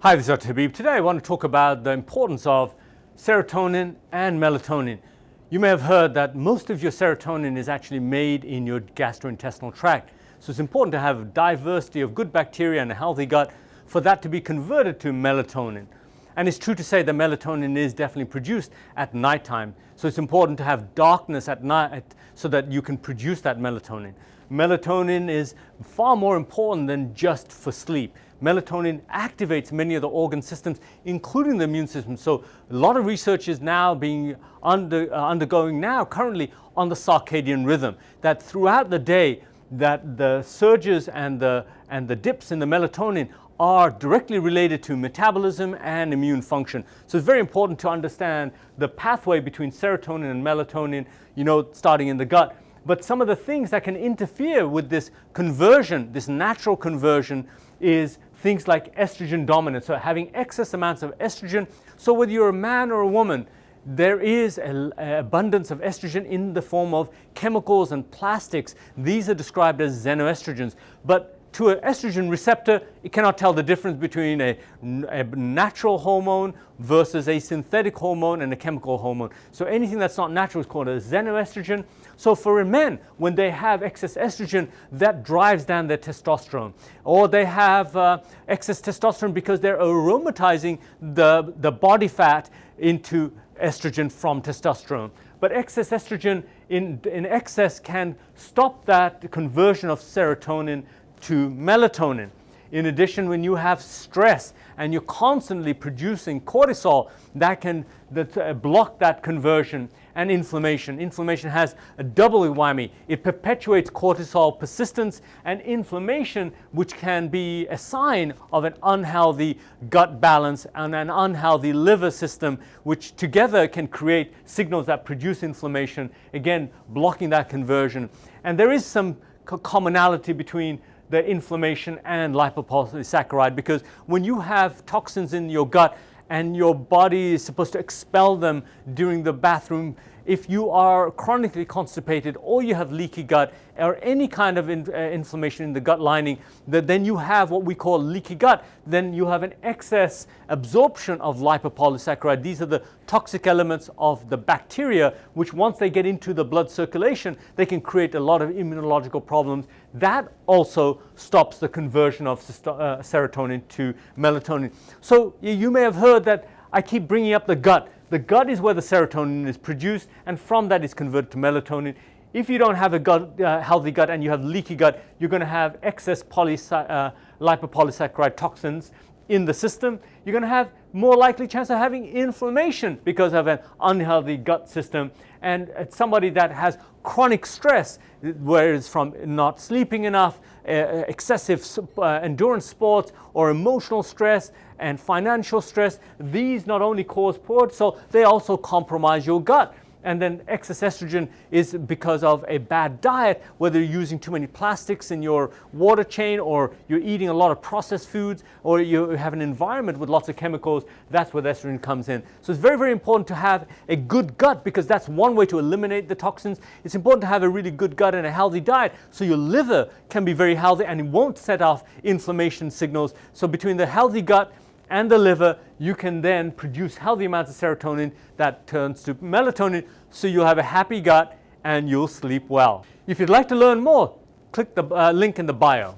Hi, this is Dr. Habib. Today I want to talk about the importance of serotonin and melatonin. You may have heard that most of your serotonin is actually made in your gastrointestinal tract. So it's important to have a diversity of good bacteria and a healthy gut for that to be converted to melatonin. And it's true to say that melatonin is definitely produced at nighttime. So it's important to have darkness at night so that you can produce that melatonin. Melatonin is far more important than just for sleep. Melatonin activates many of the organ systems, including the immune system. So a lot of research is now being undergoing now currently on the circadian rhythm, that throughout the day that the surges and the dips in the melatonin are directly related to metabolism and immune function. So it's very important to understand the pathway between serotonin and melatonin, starting in the gut. But some of the things that can interfere with this conversion, this natural conversion, is things like estrogen dominance, so having excess amounts of estrogen. So whether you're a man or a woman, there is an abundance of estrogen in the form of chemicals and plastics. These are described as xenoestrogens. But to an estrogen receptor, it cannot tell the difference between a natural hormone versus a synthetic hormone and a chemical hormone. So anything that's not natural is called a xenoestrogen. So for men, when they have excess estrogen, that drives down their testosterone. Or they have excess testosterone because they're aromatizing the body fat into estrogen from testosterone. But excess estrogen in excess can stop that conversion of serotonin to melatonin. In addition, when you have stress and you're constantly producing cortisol, that can block that conversion. And inflammation. Inflammation has a double whammy. It perpetuates cortisol persistence and inflammation, which can be a sign of an unhealthy gut balance and an unhealthy liver system, which together can create signals that produce inflammation, again, blocking that conversion. And there is some commonality between the inflammation and lipopolysaccharide, because when you have toxins in your gut and your body is supposed to expel them during the bathroom, if you are chronically constipated or you have leaky gut or any kind of inflammation in the gut lining, then you have what we call leaky gut. Then you have an excess absorption of lipopolysaccharide. These are the toxic elements of the bacteria, which once they get into the blood circulation, they can create a lot of immunological problems. That also stops the conversion of serotonin to melatonin. So you may have heard that I keep bringing up the gut. The gut is where the serotonin is produced, and from that is converted to melatonin. If you don't have a healthy gut and you have leaky gut, you're going to have excess lipopolysaccharide toxins in the system. You're going to have more likely chance of having inflammation because of an unhealthy gut system. And somebody that has chronic stress, whether it's from not sleeping enough, excessive endurance sports, or emotional stress and financial stress, these not only cause poor cortisol, they also compromise your gut. And then excess estrogen is because of a bad diet, whether you're using too many plastics in your water chain, or you're eating a lot of processed foods, or you have an environment with lots of chemicals. That's where the estrogen comes in. So it's very, very important to have a good gut, because that's one way to eliminate the toxins. It's important to have a really good gut and a healthy diet so your liver can be very healthy and it won't set off inflammation signals. So between the healthy gut and the liver, you can then produce healthy amounts of serotonin that turns to melatonin, so you'll have a happy gut and you'll sleep well. If you'd like to learn more, click the link in the bio.